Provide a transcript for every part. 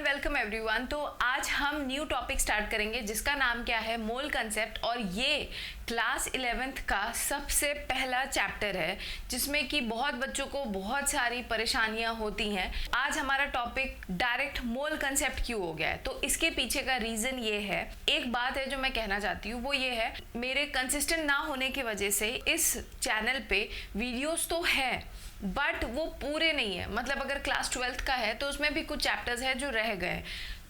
Welcome everyone. तो आज हम न्यू टॉपिक स्टार्ट करेंगे जिसका नाम क्या है, मोल कंसेप्ट। और ये क्लास 11th का सबसे पहला चैप्टर है जिसमें कि बहुत बच्चों को बहुत सारी परेशानियां होती हैं। आज हमारा टॉपिक डायरेक्ट मोल कंसेप्ट क्यों हो गया है, तो इसके पीछे का रीजन ये है। एक बात है जो मैं कहना चाहती हूँ, वो ये है मेरे कंसिस्टेंट ना होने की वजह से इस चैनल पे वीडियोस तो है बट वो पूरे नहीं है। मतलब अगर क्लास 12th का है तो उसमें भी कुछ चैप्टर्स है जो रह गए,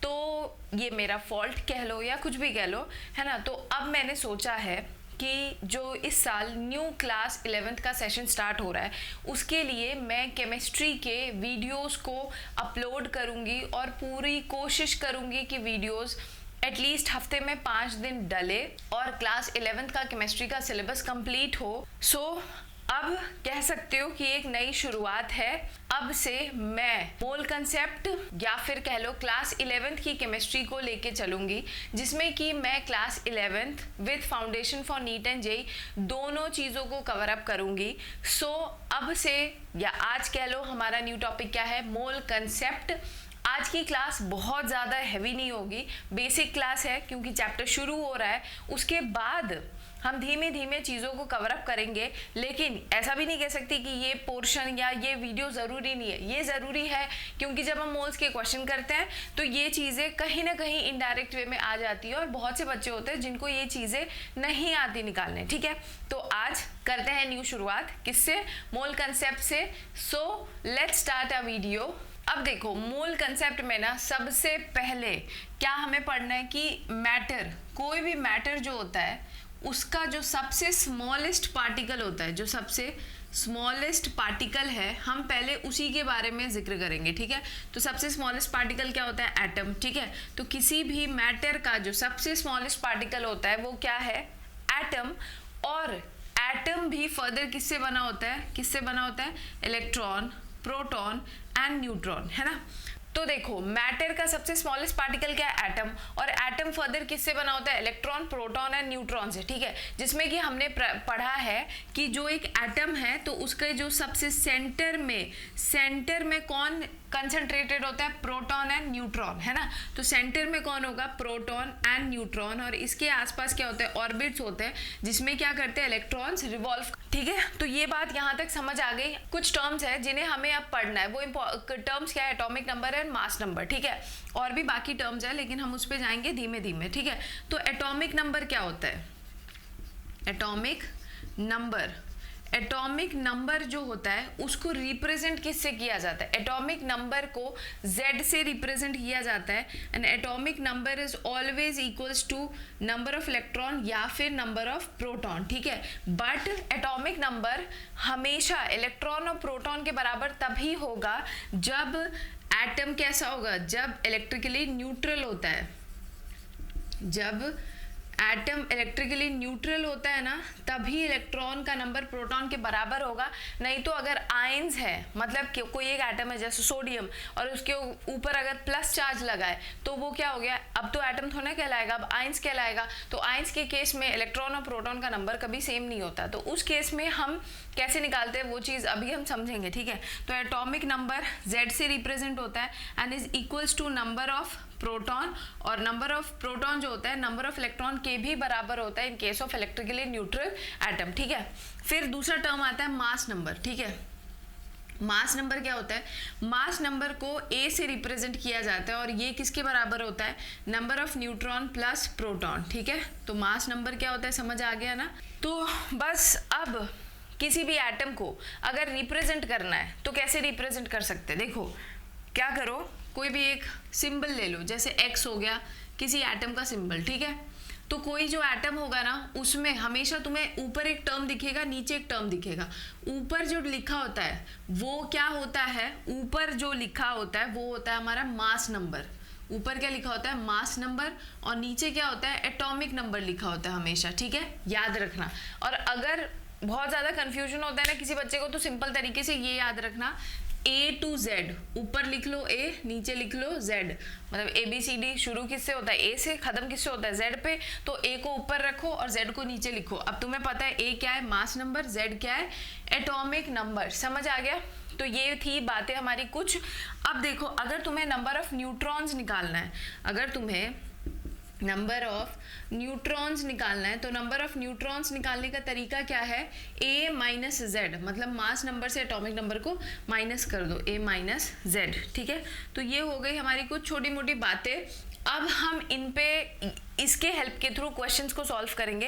तो ये मेरा फॉल्ट कह लो या कुछ भी कह लो, है ना। तो अब मैंने सोचा है कि जो इस साल न्यू क्लास 11th का सेशन स्टार्ट हो रहा है उसके लिए मैं केमिस्ट्री के वीडियोस को अपलोड करूँगी और पूरी कोशिश करूँगी कि वीडियोस एटलीस्ट हफ्ते में 5 दिन डले और क्लास 11th का केमिस्ट्री का सिलेबस कंप्लीट हो। अब कह सकते हो कि एक नई शुरुआत है। अब से मैं मोल कंसेप्ट या फिर कह लो क्लास 11th की केमिस्ट्री को लेके चलूंगी, जिसमें कि मैं class 11th with foundation for NEET and JEE दोनों चीज़ों को कवर अप करूंगी। अब से या आज कह लो हमारा न्यू टॉपिक क्या है, मोल कंसेप्ट। आज की क्लास बहुत ज़्यादा हैवी नहीं होगी, बेसिक क्लास है क्योंकि चैप्टर शुरू हो रहा है। उसके बाद हम धीमे धीमे चीज़ों को कवर अप करेंगे, लेकिन ऐसा भी नहीं कह सकती कि ये पोर्शन या ये वीडियो ज़रूरी नहीं है। ये ज़रूरी है क्योंकि जब हम मोल्स के क्वेश्चन करते हैं तो ये चीज़ें कहीं ना कहीं इनडायरेक्ट वे में आ जाती है और बहुत से बच्चे होते हैं जिनको ये चीज़ें नहीं आती निकालने। ठीक है, तो आज करते हैं न्यू शुरुआत किससे, मोल कंसेप्ट से। Let's start a video. अब देखो, मोल कंसेप्ट में ना सबसे पहले क्या हमें पढ़ना है कि मैटर, कोई भी मैटर जो होता है उसका जो सबसे स्मॉलेस्ट पार्टिकल होता है, जो सबसे स्मॉलेस्ट पार्टिकल है, हम पहले उसी के बारे में जिक्र करेंगे। ठीक है, तो सबसे स्मॉलेस्ट पार्टिकल क्या होता है, एटम। ठीक है, तो किसी भी मैटर का जो सबसे स्मॉलेस्ट पार्टिकल होता है वो क्या है, एटम। और एटम भी फर्दर किससे बना होता है, किससे बना होता है, इलेक्ट्रॉन, प्रोटॉन एंड न्यूट्रॉन, है ना। तो देखो, मैटर का सबसे स्मॉलेस्ट पार्टिकल क्या है, एटम। और एटम फर्दर किससे बना होता है, इलेक्ट्रॉन, प्रोटॉन एंड न्यूट्रॉन से। ठीक है, जिसमें कि हमने पढ़ा है कि जो एक एटम है तो उसके जो सबसे सेंटर में कौन कंसंट्रेटेड होता है, प्रोटॉन एंड न्यूट्रॉन, है ना। तो सेंटर में कौन होगा, प्रोटॉन एंड न्यूट्रॉन। और इसके आसपास क्या होते हैं, ऑर्बिट्स होते हैं जिसमें क्या करते हैं, इलेक्ट्रॉन्स रिवॉल्व। ठीक है, तो ये बात यहाँ तक समझ आ गई। कुछ टर्म्स है जिन्हें हमें अब पढ़ना है, वो टर्म्स क्या है, atomic number and mass number. ठीक है, और भी बाकी टर्म्स है लेकिन हम उस पर जाएंगे धीमे धीमे। ठीक है, तो एटॉमिक नंबर क्या होता है, एटॉमिक नंबर जो होता है उसको रिप्रेजेंट किससे किया जाता है, एटॉमिक नंबर को Z से रिप्रेजेंट किया जाता है। And atomic number is always equals to number of electron या फिर नंबर ऑफ प्रोटॉन। ठीक है, बट एटॉमिक नंबर हमेशा इलेक्ट्रॉन और प्रोटॉन के बराबर तभी होगा जब एटम कैसा होगा, जब इलेक्ट्रिकली न्यूट्रल होता है। जब एटम इलेक्ट्रिकली न्यूट्रल होता है ना, तभी इलेक्ट्रॉन का नंबर प्रोटॉन के बराबर होगा। नहीं तो अगर आयंस है, मतलब कि कोई एक एटम है जैसे सोडियम और उसके ऊपर अगर प्लस चार्ज लगा है तो वो क्या हो गया, अब तो एटम थोड़ा कहलाएगा, अब आयंस कहलाएगा। तो आयंस के केस में इलेक्ट्रॉन और प्रोटॉन का नंबर कभी सेम नहीं होता। तो उस केस में हम कैसे निकालते हैं वो चीज़ अभी हम समझेंगे। ठीक है, तो एटॉमिक नंबर Z से रिप्रेजेंट होता है and is equals to number of proton. और नंबर ऑफ प्रोटॉन जो होता है नंबर ऑफ इलेक्ट्रॉन के भी बराबर होता है in case of electrically neutral atom. ठीक है, फिर दूसरा टर्म आता है मास नंबर। ठीक है, मास नंबर क्या होता है, मास नंबर को A से रिप्रेजेंट किया जाता है और ये किसके बराबर होता है, number of neutron plus proton. ठीक है, तो मास नंबर क्या होता है, समझ आ गया ना। तो बस अब किसी भी एटम को अगर रिप्रेजेंट करना है तो कैसे रिप्रेजेंट कर सकते हैं, देखो क्या करो, कोई भी एक सिंबल ले लो, जैसे X हो गया किसी एटम का सिंबल। ठीक है, तो कोई जो एटम होगा ना उसमें हमेशा तुम्हें ऊपर एक टर्म दिखेगा, नीचे एक टर्म दिखेगा। ऊपर जो लिखा होता है वो क्या होता है, ऊपर जो लिखा होता है वो होता है हमारा मास नंबर। ऊपर क्या लिखा होता है, मास नंबर, और नीचे क्या होता है, एटॉमिक नंबर लिखा होता है हमेशा। ठीक है, याद रखना। और अगर बहुत ज़्यादा कंफ्यूजन होता है ना किसी बच्चे को, तो सिंपल तरीके से ये याद रखना, A to Z, ऊपर लिख लो A, नीचे लिख लो Z। मतलब ABCD शुरू किससे होता है, A से, खत्म किससे होता है, Z पे। तो A को ऊपर रखो और Z को नीचे लिखो। अब तुम्हें पता है A क्या है, मास नंबर, Z क्या है, एटॉमिक नंबर। समझ आ गया। तो ये थी बातें हमारी कुछ। अब देखो, अगर तुम्हें नंबर ऑफ न्यूट्रॉन्स निकालना है, अगर तुम्हें नंबर ऑफ न्यूट्रॉन्स निकालना है तो नंबर ऑफ न्यूट्रॉन्स निकालने का तरीका क्या है, a माइनस जेड, मतलब मास नंबर से एटॉमिक नंबर को माइनस कर दो, a माइनस जेड। ठीक है, तो ये हो गई हमारी कुछ छोटी मोटी बातें। अब हम इन पे इसके हेल्प के थ्रू क्वेश्चंस को सॉल्व करेंगे।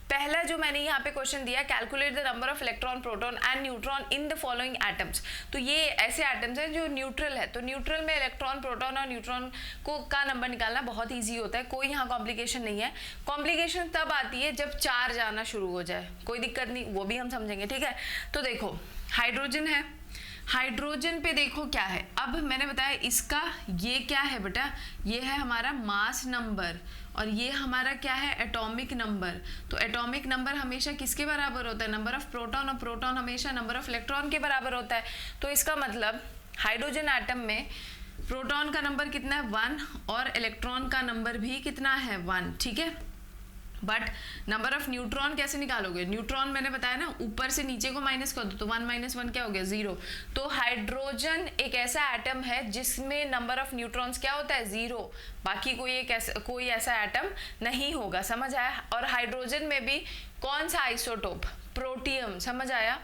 पहला जो मैंने यहाँ पे क्वेश्चन दिया, calculate the number of electron, proton and neutron in the following atoms. तो ये ऐसे एटम्स हैं जो न्यूट्रल है, तो न्यूट्रल में इलेक्ट्रॉन, प्रोटॉन और न्यूट्रॉन को का नंबर निकालना बहुत ईजी होता है, कोई यहाँ कॉम्प्लिकेशन नहीं है। कॉम्प्लिकेशन तब आती है जब चार्ज आना शुरू हो जाए, कोई दिक्कत नहीं, वो भी हम समझेंगे। ठीक है, तो देखो हाइड्रोजन है, हाइड्रोजन पे देखो क्या है, अब मैंने बताया इसका ये क्या है बेटा, ये है हमारा मास नंबर और ये हमारा क्या है, एटॉमिक नंबर। तो एटॉमिक नंबर हमेशा किसके बराबर होता है, नंबर ऑफ प्रोटॉन, और प्रोटॉन हमेशा नंबर ऑफ इलेक्ट्रॉन के बराबर होता है। तो इसका मतलब हाइड्रोजन एटम में प्रोटॉन का नंबर कितना है 1 और इलेक्ट्रॉन का नंबर भी कितना है 1। ठीक है, बट नंबर ऑफ न्यूट्रॉन कैसे निकालोगे, न्यूट्रॉन मैंने बताया ना ऊपर से नीचे को माइनस कर दो, तो 1 माइनस 1 क्या हो गया 0। तो हाइड्रोजन एक ऐसा एटम है जिसमें नंबर ऑफ न्यूट्रॉन्स क्या होता है 0, बाकी कोई ऐसा एटम नहीं होगा, समझ आया। और हाइड्रोजन में भी कौन सा आइसोटोप, प्रोटियम, समझ आया।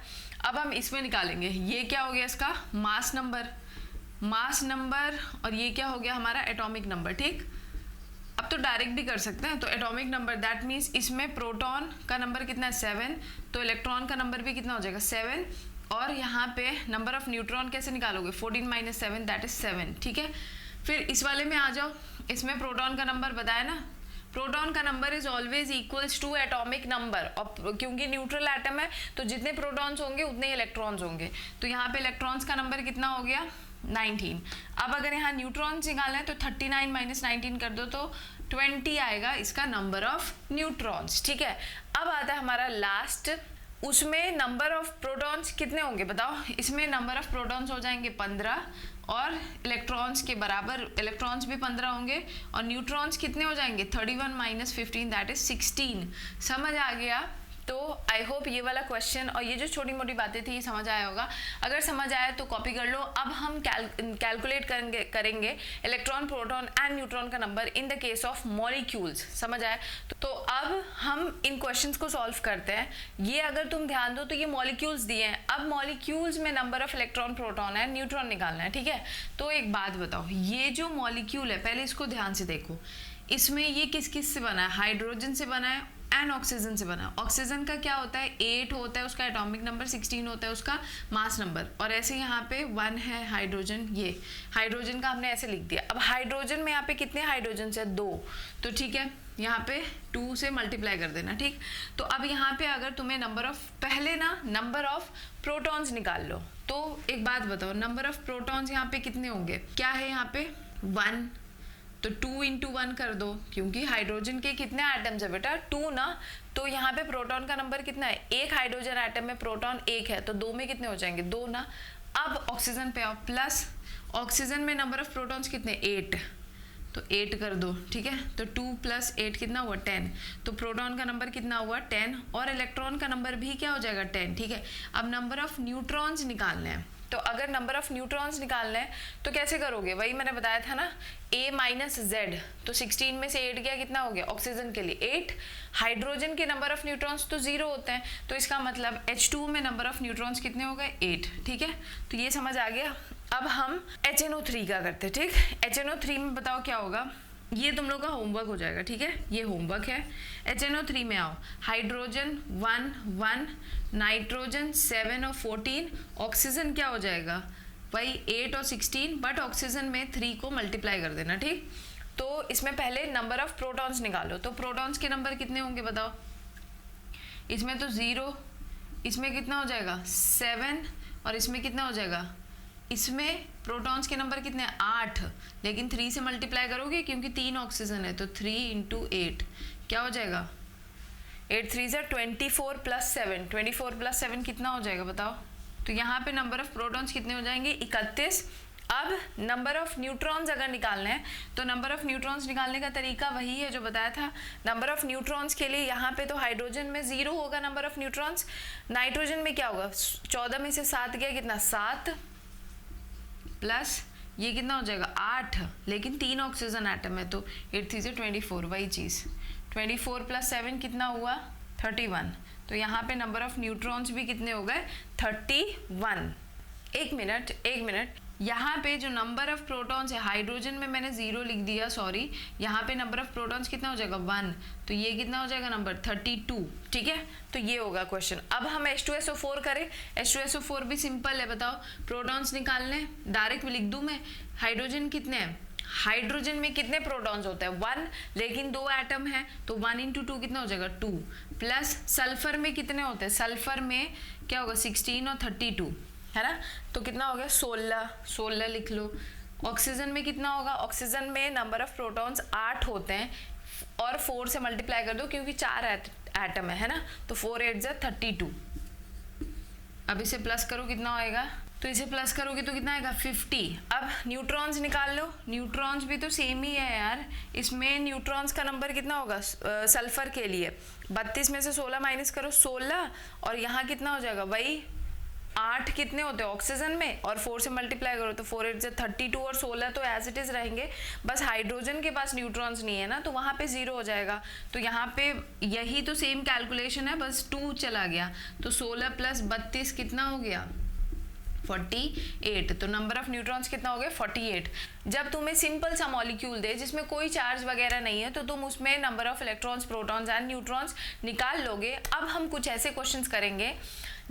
अब हम इसमें निकालेंगे, ये क्या हो गया इसका मास नंबर, और ये क्या हो गया हमारा एटॉमिक नंबर। ठीक, अब तो डायरेक्ट भी कर सकते हैं, तो एटॉमिक नंबर दैट मीन्स इसमें प्रोटॉन का नंबर कितना है 7, तो इलेक्ट्रॉन का नंबर भी कितना हो जाएगा 7, और यहाँ पे नंबर ऑफ न्यूट्रॉन कैसे निकालोगे 14 माइनस 7 दैट इज 7। ठीक है, फिर इस वाले में आ जाओ, इसमें प्रोटॉन का नंबर बताया ना, प्रोटॉन का number is always equals to atomic number, और क्योंकि न्यूट्रल एटम है तो जितने प्रोटॉन्स होंगे उतने ही इलेक्ट्रॉन्स होंगे, तो यहाँ पे इलेक्ट्रॉन्स का नंबर कितना हो गया 19। अब अगर यहाँ न्यूट्रॉन्स निकालना है तो 39 माइनस 19 कर दो तो 20 आएगा इसका नंबर ऑफ न्यूट्रॉन्स। ठीक है, अब आता है हमारा लास्ट, उसमें नंबर ऑफ प्रोटॉन्स कितने होंगे बताओ, इसमें नंबर ऑफ प्रोटॉन्स हो जाएंगे 15 और इलेक्ट्रॉन्स के बराबर इलेक्ट्रॉन्स भी 15 होंगे, और न्यूट्रॉन्स कितने हो जाएंगे 31 माइनस 15 दैट इज 16। समझ आ गया। तो आई होप ये वाला क्वेश्चन और ये जो छोटी मोटी बातें थी ये समझ आया होगा, अगर समझ आया तो कॉपी कर लो। अब हम कैलकुलेट करेंगे इलेक्ट्रॉन, प्रोटॉन एंड न्यूट्रॉन का number in the case of molecules, समझ आया। तो अब हम इन क्वेश्चंस को सॉल्व करते हैं। ये अगर तुम ध्यान दो तो ये मॉलिक्यूल्स दिए हैं, अब मॉलिक्यूल्स में number of electron, proton and neutron निकालना है। ठीक है, तो एक बात बताओ, ये जो मॉलिक्यूल है पहले इसको ध्यान से देखो, इसमें ये किस किस से बना है, हाइड्रोजन से बना है एंड ऑक्सीजन से बना। ऑक्सीजन का क्या होता है 8 होता है उसका एटॉमिक नंबर, 16 होता है उसका मास नंबर, और ऐसे यहाँ पे 1 है हाइड्रोजन, ये हाइड्रोजन का हमने ऐसे लिख दिया। अब हाइड्रोजन में यहाँ पे कितने हाइड्रोजन है 2, तो ठीक है यहाँ पे 2 से मल्टीप्लाई कर देना। ठीक, तो अब यहाँ पे अगर तुम्हें नंबर ऑफ, पहले ना नंबर ऑफ प्रोटॉन्स निकाल लो, तो एक बात बताओ नंबर ऑफ प्रोटॉन्स यहाँ पे कितने होंगे, क्या है यहाँ पे 1, तो 2 इंटू 1 कर दो, क्योंकि हाइड्रोजन के कितने एटम्स है बेटा 2 ना, तो यहाँ पे प्रोटॉन का नंबर कितना है, एक हाइड्रोजन एटम में प्रोटॉन 1 है, तो 2 में कितने हो जाएंगे 2 ना। अब ऑक्सीजन पे आओ, प्लस ऑक्सीजन में नंबर ऑफ प्रोटॉन्स कितने 8, तो 8 कर दो। ठीक है, तो 2 + 8 कितना हुआ 10, तो प्रोटॉन का नंबर कितना हुआ 10 और इलेक्ट्रॉन का नंबर भी क्या हो जाएगा 10। ठीक है, अब नंबर ऑफ न्यूट्रॉन्स निकालने हैं, तो अगर नंबर ऑफ न्यूट्रॉन्स निकालना है तो कैसे करोगे, वही मैंने बताया था ना a माइनस जेड, तो 16 में से 8 गया कितना हो गया, ऑक्सीजन के लिए 8, हाइड्रोजन के नंबर ऑफ न्यूट्रॉन्स तो 0 होते हैं, तो इसका मतलब H2 में नंबर ऑफ न्यूट्रॉन्स कितने हो गए 8। ठीक है, तो ये समझ आ गया। अब हम HNO3 का करते हैं। ठीक, HNO3 में बताओ क्या होगा, ये तुम लोग का होमवर्क हो जाएगा। ठीक है, ये होमवर्क है। HNO3 में आओ, हाइड्रोजन 1 नाइट्रोजन 7 और 14, ऑक्सीजन क्या हो जाएगा भाई 8 और 16, बट ऑक्सीजन में 3 को मल्टीप्लाई कर देना। ठीक, तो इसमें पहले नंबर ऑफ प्रोटॉन्स निकालो, तो प्रोटॉन्स के नंबर कितने होंगे बताओ, इसमें तो 0, इसमें कितना हो जाएगा 7 और इसमें कितना हो जाएगा, इसमें प्रोटॉन्स के नंबर कितने 8, लेकिन 3 से मल्टीप्लाई करोगे क्योंकि 3 ऑक्सीजन है, तो 3 इंटू 8 क्या हो जाएगा 8 3 = 24 + 7, 24 + 7 कितना हो जाएगा बताओ, तो यहाँ पे नंबर ऑफ प्रोटॉन्स कितने हो जाएंगे 31। अब नंबर ऑफ न्यूट्रॉन्स अगर निकालना है तो नंबर ऑफ न्यूट्रॉन्स निकालने का तरीका वही है जो बताया था। नंबर ऑफ न्यूट्रॉन्स के लिए यहाँ पे तो हाइड्रोजन में 0 होगा नंबर ऑफ न्यूट्रॉन्स, नाइट्रोजन में क्या होगा 14 में से 7 गया कितना 7, प्लस ये कितना हो जाएगा 8, लेकिन 3 ऑक्सीजन एटम है तो 8 3 से 24, वही चीज़ 24 + 7 कितना हुआ 31। तो यहाँ पे नंबर ऑफ न्यूट्रॉन्स भी कितने हो गए 31। एक मिनट, यहाँ पे जो नंबर ऑफ प्रोटॉन्स है हाइड्रोजन में मैंने 0 लिख दिया, सॉरी, यहाँ पे नंबर ऑफ प्रोटॉन्स कितना हो जाएगा 1, तो ये कितना हो जाएगा नंबर 32, ठीक है। तो ये होगा क्वेश्चन। अब हम H2SO4 करें। H2SO4 भी सिंपल है, बताओ प्रोटॉन्स निकालने, डायरेक्ट लिख दूँ मैं। हाइड्रोजन कितने हैं, हाइड्रोजन में कितने प्रोटॉन्स होते हैं 1, लेकिन 2 एटम है तो 1 × 2 कितना हो जाएगा 2, प्लस सल्फर में कितने होते हैं, सल्फर में क्या होगा 16 और 32 है ना, तो कितना हो गया 16 लिख लो। ऑक्सीजन में कितना होगा, ऑक्सीजन में नंबर ऑफ प्रोटॉन्स 8 होते हैं और 4 से मल्टीप्लाई कर दो क्योंकि 4 एटम है ना, तो 4 8 = 32। अब इसे प्लस करो कितना आएगा, तो इसे प्लस करोगे तो कितना आएगा 50। अब न्यूट्रॉन्स निकाल लो, न्यूट्रॉन्स भी तो सेम ही है यार, इसमें न्यूट्रॉन्स का नंबर कितना होगा सल्फर के लिए 32 में से 16 माइनस करो 16, और यहाँ कितना हो जाएगा वही 8 कितने होते हैं ऑक्सीजन में, और 4 से मल्टीप्लाई करो तो 4 8 = 32, और 16 तो एज इट इज रहेंगे, बस हाइड्रोजन के पास न्यूट्रॉन्स नहीं है ना तो वहाँ पे 0 हो जाएगा। तो यहाँ पे यही तो सेम कैलकुलेशन है, बस 2 चला गया, तो 16 + 32 कितना हो गया 48। तो नंबर ऑफ न्यूट्रॉन्स कितना हो गया 48। जब तुम्हें सिंपल सा मॉलिक्यूल दे जिसमें कोई चार्ज वगैरह नहीं है तो तुम उसमें number of electrons protons and neutrons निकाल लोगे। अब हम कुछ ऐसे क्वेश्चंस करेंगे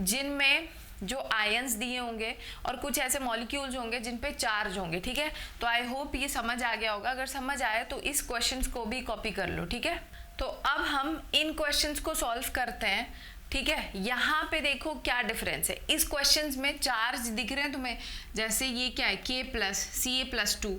जिनमें जो आयंस दिए होंगे और कुछ ऐसे मॉलिक्यूल्स होंगे जिन पे चार्ज होंगे, ठीक है। तो आई होप ये समझ आ गया होगा, अगर समझ आए तो इस क्वेश्चंस को भी कॉपी कर लो, ठीक है। तो अब हम इन क्वेश्चंस को सॉल्व करते हैं, ठीक है। यहाँ पे देखो क्या डिफरेंस है, इस क्वेश्चंस में चार्ज दिख रहे हैं तुम्हें, जैसे ये क्या है K+, Ca+2,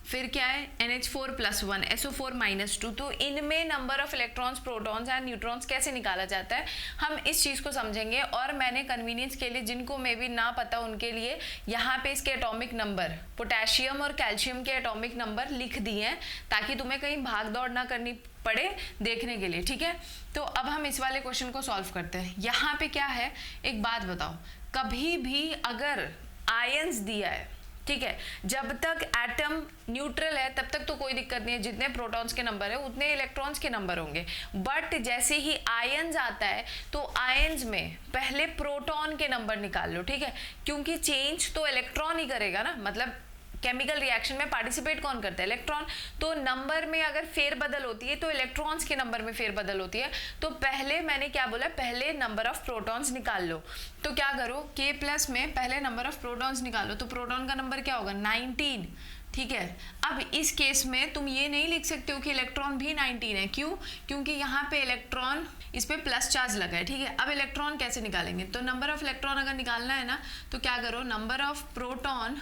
फिर क्या है NH4+1, SO4-2, तो इनमें number of electrons protons and neutrons कैसे निकाला जाता है हम इस चीज़ को समझेंगे। और मैंने कन्वीनियंस के लिए, जिनको मे भी ना पता उनके लिए, यहाँ पे इसके एटॉमिक नंबर, पोटेशियम और कैल्शियम के एटॉमिक नंबर लिख दिए हैं ताकि तुम्हें कहीं भाग दौड़ ना करनी पड़े देखने के लिए, ठीक है। तो अब हम इस वाले क्वेश्चन को सॉल्व करते हैं। यहाँ पे क्या है, एक बात बताओ, कभी भी अगर आयंस दिया है, ठीक है, जब तक एटम न्यूट्रल है तब तक तो कोई दिक्कत नहीं है, जितने प्रोटॉन्स के नंबर है उतने इलेक्ट्रॉन्स के नंबर होंगे। बट जैसे ही आयंस आता है तो आयंस में पहले प्रोटॉन के नंबर निकाल लो, ठीक है, क्योंकि चेंज तो इलेक्ट्रॉन ही करेगा ना, मतलब केमिकल रिएक्शन में पार्टिसिपेट कौन करता है, इलेक्ट्रॉन। तो नंबर में अगर फेरबदल होती है तो इलेक्ट्रॉन्स के नंबर में फेरबदल होती है। तो पहले मैंने क्या बोला, पहले नंबर ऑफ प्रोटॉन्स निकाल लो। तो क्या करो, K+ में पहले नंबर ऑफ प्रोटॉन्स निकालो, तो प्रोटॉन का नंबर क्या होगा 19, ठीक है। अब इस केस में तुम ये नहीं लिख सकते हो कि इलेक्ट्रॉन भी 19 है, क्यों, क्योंकि यहाँ पे इलेक्ट्रॉन, इस पे प्लस चार्ज लगा है, ठीक है। अब इलेक्ट्रॉन कैसे निकालेंगे, तो नंबर ऑफ इलेक्ट्रॉन अगर निकालना है ना तो क्या करो, number of proton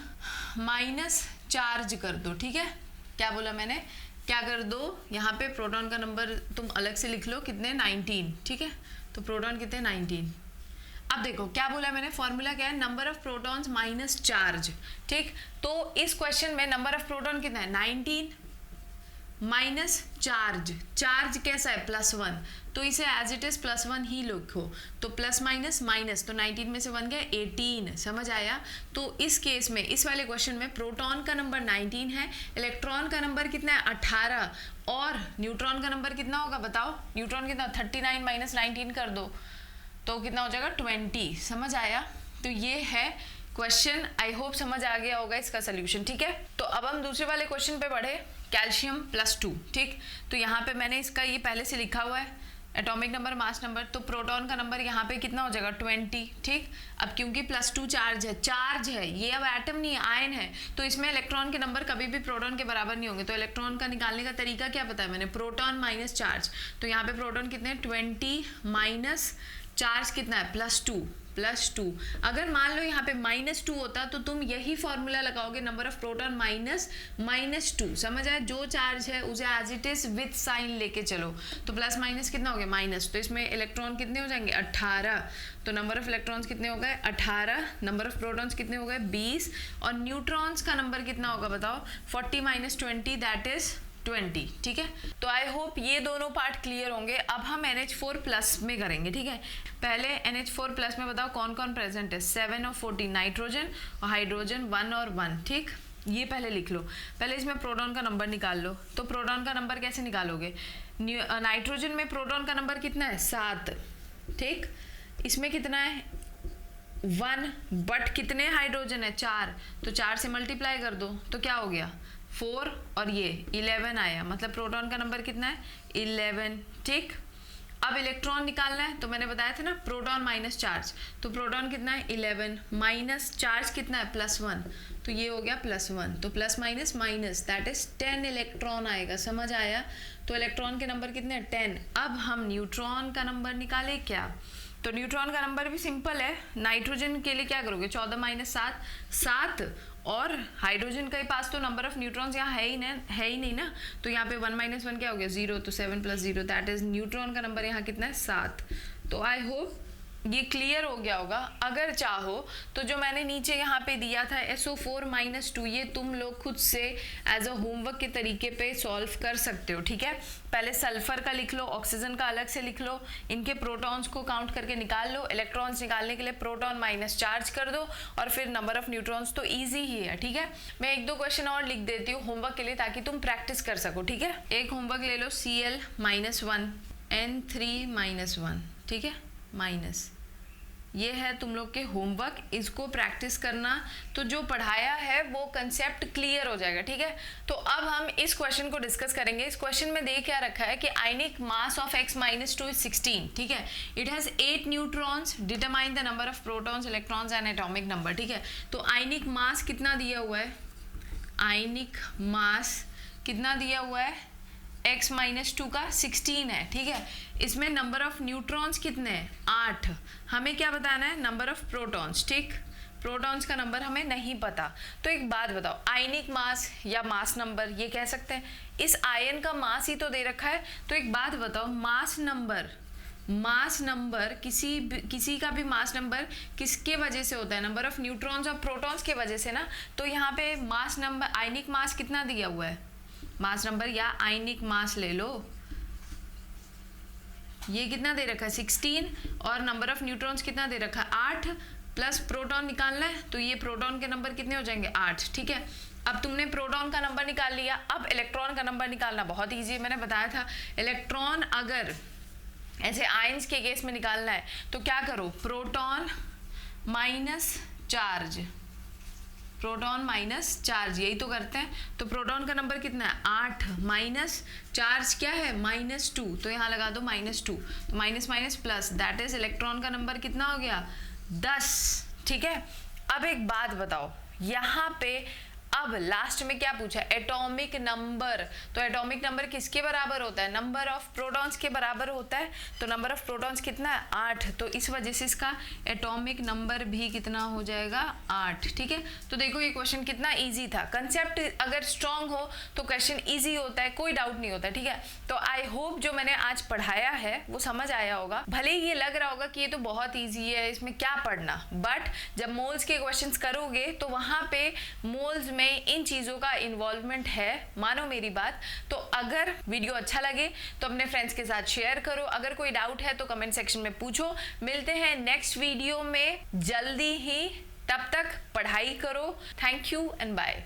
minus charge कर दो, ठीक है। क्या बोला मैंने, क्या कर दो, यहाँ पे प्रोटॉन का नंबर तुम अलग से लिख लो, कितने 19, ठीक है। तो प्रोटॉन कितने 19। अब देखो क्या बोला मैंने, फॉर्मूला क्या है, number of protons minus charge, ठीक। तो इस क्वेश्चन में नंबर ऑफ प्रोटॉन कितना है 19 माइनस चार्ज, चार्ज कैसा है +1, तो इसे एज इट इज +1 ही लिखो। तो प्लस माइनस माइनस, तो 19 में से 1 गया 18, समझ आया। तो इस केस में, इस वाले क्वेश्चन में प्रोटॉन का नंबर 19 है, इलेक्ट्रॉन का नंबर कितना है 18, और न्यूट्रॉन का नंबर कितना होगा बताओ, न्यूट्रॉन कितना 39 माइनस 19 कर दो तो कितना हो जाएगा 20, समझ आया। तो ये है क्वेश्चन, आई होप समझ आ गया होगा इसका सोल्यूशन, ठीक है। तो अब हम दूसरे वाले क्वेश्चन पे बढ़े, कैल्शियम +2, ठीक। तो यहाँ पे मैंने इसका ये पहले से लिखा हुआ है, एटॉमिक नंबर, मास नंबर, तो प्रोटॉन का नंबर यहाँ पे कितना हो जाएगा 20, ठीक। अब क्योंकि +2 चार्ज है, ये अब एटम नहीं है, आयन है, तो इसमें इलेक्ट्रॉन के नंबर कभी भी प्रोटॉन के बराबर नहीं होंगे। तो इलेक्ट्रॉन का निकालने का तरीका क्या बताया मैंने, प्रोटॉन माइनस चार्ज। तो यहाँ पे प्रोटॉन कितने 20 माइनस चार्ज कितना है +2। अगर मान लो यहाँ पे -2 होता तो तुम यही फॉर्मूला लगाओगे, नंबर ऑफ प्रोटॉन -2, समझ आया। जो चार्ज है उसे as it is with sign लेके चलो, तो प्लस माइनस कितना हो गया माइनस, तो इसमें इलेक्ट्रॉन कितने हो जाएंगे 18। तो नंबर ऑफ इलेक्ट्रॉन्स कितने हो गए 18, नंबर ऑफ प्रोटॉन्स कितने हो गए 20, और न्यूट्रॉन्स का नंबर कितना होगा बताओ 40 - 20 दैट इज 20, ठीक है। तो आई होप ये दोनों पार्ट क्लियर होंगे। अब हम NH4 प्लस में करेंगे, ठीक है। पहले NH4 प्लस में बताओ कौन कौन प्रेजेंट है। 7 और 14 नाइट्रोजन और हाइड्रोजन 1 और 1, ठीक। ये पहले लिख लो। पहले इसमें प्रोटॉन का नंबर निकाल लो। तो प्रोटॉन का नंबर कैसे निकालोगे? नाइट्रोजन में प्रोटॉन का नंबर कितना है? 7, ठीक। इसमें कितना है? 1, बट कितने हाइड्रोजन है? 4, तो 4 से मल्टीप्लाई कर दो तो क्या हो गया? 4 और ये 11 आया, मतलब प्रोटॉन का नंबर कितना है? 11, ठीक। अब इलेक्ट्रॉन निकालना है, तो मैंने बताया था ना प्रोटॉन माइनस चार्ज, तो प्रोटॉन कितना है? 11 माइनस चार्ज कितना है? +1, तो ये हो गया +1, तो plus minus minus that is 10 electron आएगा, समझ आया? तो इलेक्ट्रॉन के नंबर कितने हैं? 10। अब हम न्यूट्रॉन का नंबर निकाले क्या? तो न्यूट्रॉन का नंबर भी सिंपल है। नाइट्रोजन के लिए क्या करोगे? 14 माइनस 7, और हाइड्रोजन के पास तो नंबर ऑफ न्यूट्रॉन्स यहाँ है ही नहीं ना, तो यहाँ पे 1 माइनस 1 क्या हो गया? 0, तो 7 + 0 दैट इज न्यूट्रॉन का नंबर यहाँ कितना है? 7। तो आई होप ये क्लियर हो गया होगा। अगर चाहो तो जो मैंने नीचे यहाँ पे दिया था SO4 - 2, ये तुम लोग खुद से एज अ होमवर्क के तरीके पे सॉल्व कर सकते हो, ठीक है। पहले सल्फर का लिख लो, ऑक्सीजन का अलग से लिख लो, इनके प्रोटॉन्स को काउंट करके निकाल लो, इलेक्ट्रॉन्स निकालने के लिए प्रोटॉन माइनस चार्ज कर दो, और फिर नंबर ऑफ न्यूट्रॉन्स। तो ईजी ही है, ठीक है। मैं 1-2 क्वेश्चन और लिख देती हूँ होमवर्क के लिए ताकि तुम प्रैक्टिस कर सको, ठीक है। एक होमवर्क ले लो, Cl - 1 N3 - 1, ठीक है, माइनस। ये है तुम लोग के होमवर्क, इसको प्रैक्टिस करना, तो जो पढ़ाया है वो कंसेप्ट क्लियर हो जाएगा, ठीक है। तो अब हम इस क्वेश्चन को डिस्कस करेंगे। इस क्वेश्चन में देख क्या रखा है कि आयनिक मास ऑफ X - 2 इज 16, ठीक है। It has 8 neutrons, determine the number of protons, electrons and atomic number, ठीक है। तो आयनिक मास कितना दिया हुआ है? आयनिक मास कितना दिया हुआ है? X - 2 का 16 है, ठीक है। इसमें नंबर ऑफ न्यूट्रॉन्स कितने हैं? 8। हमें क्या बताना है? नंबर ऑफ प्रोटॉन्स, ठीक। प्रोटॉन्स का नंबर हमें नहीं पता। तो एक बात बताओ, आयनिक मास या मास नंबर ये कह सकते हैं, इस आयन का मास ही तो दे रखा है। तो एक बात बताओ, मास नंबर किसी का भी मास नंबर किसके वजह से होता है? नंबर ऑफ न्यूट्रॉन्स और प्रोटॉन्स के वजह से ना। तो यहाँ पे मास नंबर, आयनिक मास कितना दिया हुआ है? मास नंबर या आयनिक मास ले लो, ये कितना दे रखा है? 16, और नंबर ऑफ न्यूट्रॉन्स कितना दे रखा है? 8, प्लस प्रोटॉन निकालना है, तो ये प्रोटॉन के नंबर कितने हो जाएंगे? 8, ठीक है। अब तुमने प्रोटॉन का नंबर निकाल लिया, अब इलेक्ट्रॉन का नंबर निकालना बहुत ईजी है, मैंने बताया था। इलेक्ट्रॉन अगर ऐसे आयंस के केस में निकालना है तो क्या करो? Proton minus charge, proton minus charge, यही तो करते हैं। तो प्रोटॉन का नंबर कितना है? 8, माइनस चार्ज क्या है? -2, तो यहाँ लगा दो -2, तो minus minus plus that is electron का नंबर कितना हो गया? 10, ठीक है। अब एक बात बताओ, यहाँ पे अब लास्ट में क्या पूछा? Atomic number. तो एटॉमिक नंबर किसके बराबर होता है? नंबर ऑफ प्रोटॉन्स के बराबर होता है। तो नंबर ऑफ प्रोटॉन्स कितना है? 8, तो इस वजह से इसका एटॉमिक नंबर भी कितना हो जाएगा? 8, ठीक है। तो देखो ये क्वेश्चन कितना इजी था। कंसेप्ट अगर स्ट्रांग हो तो क्वेश्चन इजी होता है, कोई डाउट नहीं होता, ठीक है। तो आई होप जो मैंने आज पढ़ाया है वो समझ आया होगा। भले ही ये लग रहा होगा कि ये तो बहुत ईजी है, इसमें क्या पढ़ना, बट जब मोल्स के क्वेश्चन करोगे तो वहां पे मोल्स में इन चीजों का इन्वॉल्वमेंट है, मानो मेरी बात। तो अगर वीडियो अच्छा लगे तो अपने फ्रेंड्स के साथ शेयर करो, अगर कोई डाउट है तो कमेंट सेक्शन में पूछो। मिलते हैं नेक्स्ट वीडियो में जल्दी ही, तब तक पढ़ाई करो। Thank you and bye.